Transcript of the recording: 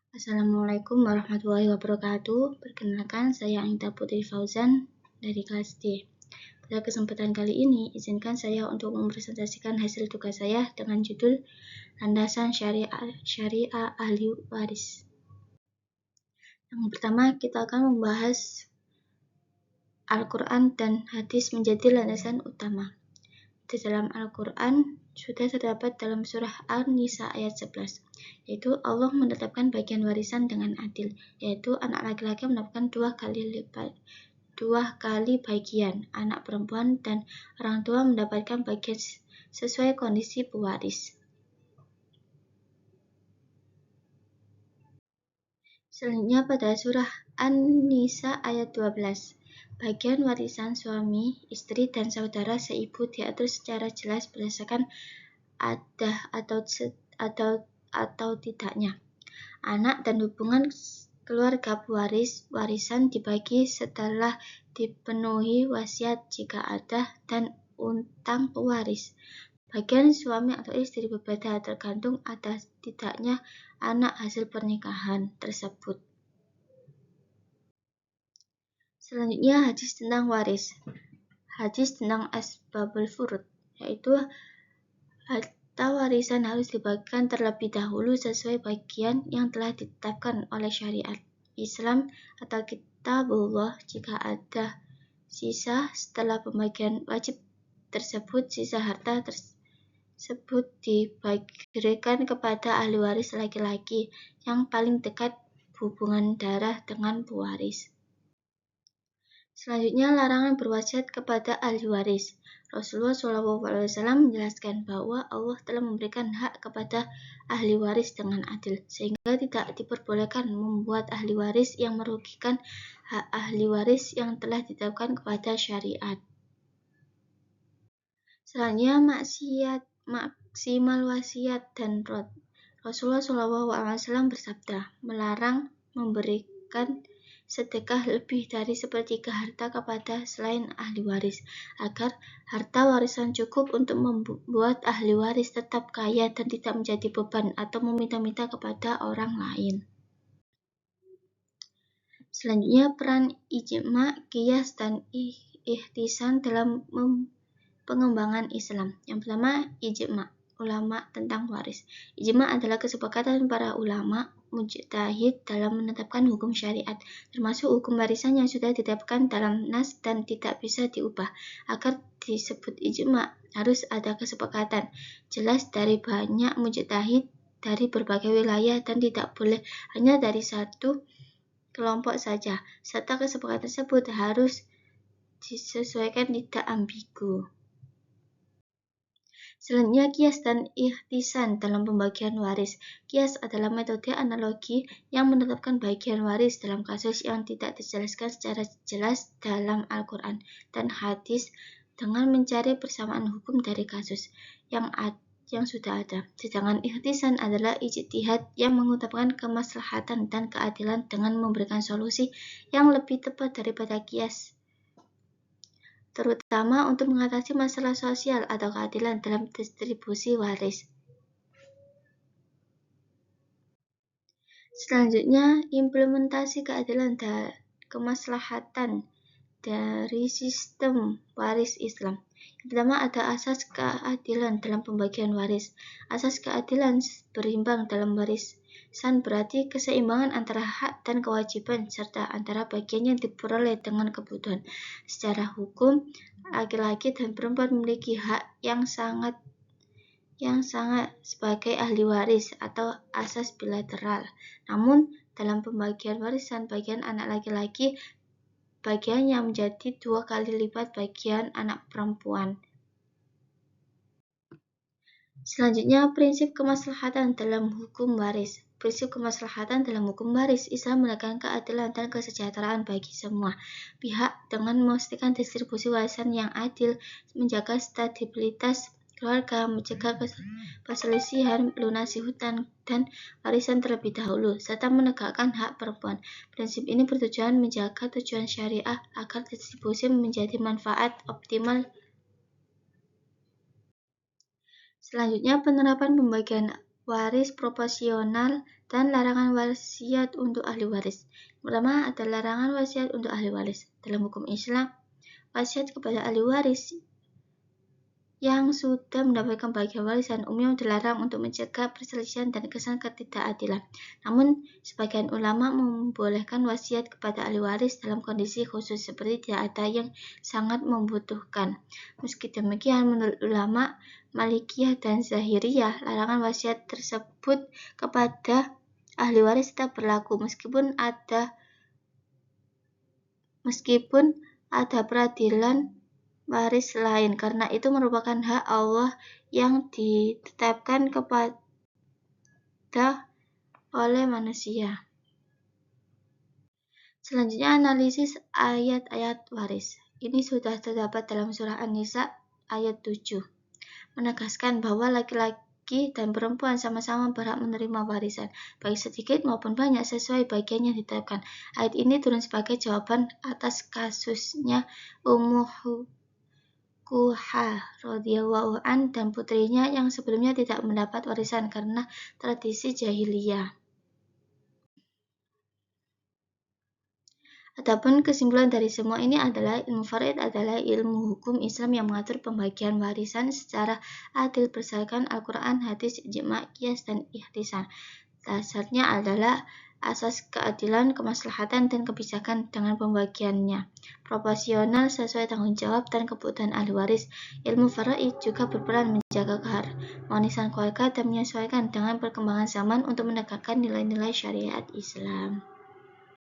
Assalamualaikum warahmatullahi wabarakatuh. Perkenalkan, saya Anita Putri Fauzan dari kelas D. Pada kesempatan kali ini, izinkan saya untuk mempresentasikan hasil tugas saya dengan judul Landasan Syariah Ahli Waris. Yang pertama, kita akan membahas Al-Quran dan hadis menjadi landasan utama. Di dalam Al-Quran sudah terdapat dalam surah An-Nisa ayat 11, yaitu Allah menetapkan bagian warisan dengan adil, yaitu anak laki-laki mendapatkan dua kali bagian, anak perempuan dan orang tua mendapatkan bagian sesuai kondisi pewaris. Selanjutnya pada surah An-Nisa ayat 12. Bagian warisan suami, istri, dan saudara seibu diatur secara jelas berdasarkan ada atau tidaknya anak dan hubungan keluarga pewaris. Warisan dibagi setelah dipenuhi wasiat jika ada dan utang pewaris. Bagian suami atau istri berbeda tergantung ada tidaknya anak hasil pernikahan tersebut. Selanjutnya hadis tentang waris. Hadis tentang asbabul furud, yaitu harta warisan harus dibagikan terlebih dahulu sesuai bagian yang telah ditetapkan oleh syariat Islam atau kitabullah. Jika ada sisa setelah pembagian wajib tersebut, sisa harta tersebut diberikan kepada ahli waris laki-laki yang paling dekat hubungan darah dengan pewaris. Selanjutnya, larangan berwasiat kepada ahli waris. Rasulullah SAW menjelaskan bahwa Allah telah memberikan hak kepada ahli waris dengan adil, sehingga tidak diperbolehkan membuat ahli waris yang merugikan hak ahli waris yang telah ditetapkan kepada syariat. Selanjutnya, maksimal wasiat dan rod. Rasulullah SAW bersabda, melarang memberikan sedekah lebih dari sepertiga harta kepada selain ahli waris, agar harta warisan cukup untuk membuat ahli waris tetap kaya dan tidak menjadi beban atau meminta-minta kepada orang lain. Selanjutnya, peran ijma, qiyas, dan ihtisan dalam pengembangan Islam. Yang pertama, ijma, ulama tentang waris. Ijma adalah kesepakatan para ulama mujtahid dalam menetapkan hukum syariat, termasuk hukum warisan yang sudah ditetapkan dalam nas dan tidak bisa diubah. Agar disebut ijma, harus ada kesepakatan jelas dari banyak mujtahid dari berbagai wilayah dan tidak boleh hanya dari satu kelompok saja, serta kesepakatan tersebut harus disesuaikan, tidak ambigu. Selanjutnya, qiyas dan ihtisan dalam pembagian waris. Qiyas adalah metode analogi yang menetapkan bagian waris dalam kasus yang tidak dijelaskan secara jelas dalam Al-Quran dan hadis dengan mencari persamaan hukum dari kasus yang sudah ada. Sedangkan ihtisan adalah ijtihad yang mengutamakan kemaslahatan dan keadilan dengan memberikan solusi yang lebih tepat daripada qiyas, terutama untuk mengatasi masalah sosial atau keadilan dalam distribusi waris. Selanjutnya, implementasi keadilan dan kemaslahatan dari sistem waris Islam. Yang pertama, ada asas keadilan dalam pembagian waris. Asas keadilan berimbang dalam warisan berarti keseimbangan antara hak dan kewajiban serta antara bagian yang diperoleh dengan kebutuhan. Secara hukum, laki-laki dan perempuan memiliki hak yang sangat sebagai ahli waris atau asas bilateral. Namun, dalam pembagian warisan, bagian anak laki-laki bagian yang menjadi 2 kali lipat bagian anak perempuan. Selanjutnya, prinsip kemaslahatan dalam hukum waris. Prinsip kemaslahatan dalam hukum waris Islam menekankan keadilan dan kesejahteraan bagi semua pihak dengan memastikan distribusi warisan yang adil, menjaga stabilitas keluarga, mencegah perselisihan, melunasi hutang dan warisan terlebih dahulu, serta menegakkan hak perempuan. Prinsip ini bertujuan menjaga tujuan syariah agar distribusi menjadi manfaat optimal. Selanjutnya, penerapan pembagian waris proporsional, dan larangan wasiat untuk ahli waris. Pertama, ada larangan wasiat untuk ahli waris. Dalam hukum Islam, wasiat kepada ahli waris yang sudah mendapatkan bagian warisan umum dilarang untuk mencegah perselisihan dan kesan ketidakadilan. Namun, sebagian ulama membolehkan wasiat kepada ahli waris dalam kondisi khusus seperti tidak ada yang sangat membutuhkan. Meski demikian, menurut ulama Malikiyah dan Zahiriyah, larangan wasiat tersebut kepada ahli waris tetap berlaku meskipun ada peradilan waris lain, karena itu merupakan hak Allah yang ditetapkan kepada oleh manusia. Selanjutnya, analisis ayat-ayat waris. Ini sudah terdapat dalam surah An-Nisa ayat 7, menegaskan bahwa laki-laki dan perempuan sama-sama berhak menerima warisan, baik sedikit maupun banyak sesuai bagian yang ditetapkan. Ayat ini turun sebagai jawaban atas kasusnya Ummu Kuhah radhiyallahu an dan putrinya yang sebelumnya tidak mendapat warisan karena tradisi jahiliyah. Adapun kesimpulan dari semua ini adalah ilmu faraid adalah ilmu hukum Islam yang mengatur pembagian warisan secara adil berdasarkan Al-Quran, hadis, ijma', qiyas, dan ihtisan. Dasarnya adalah asas keadilan, kemaslahatan, dan kebijakan dengan pembagiannya proporsional sesuai tanggung jawab dan kebutuhan ahli waris. Ilmu faraid juga berperan menjaga keharmonisan keluarga dan menyesuaikan dengan perkembangan zaman untuk menegakkan nilai-nilai syariat Islam.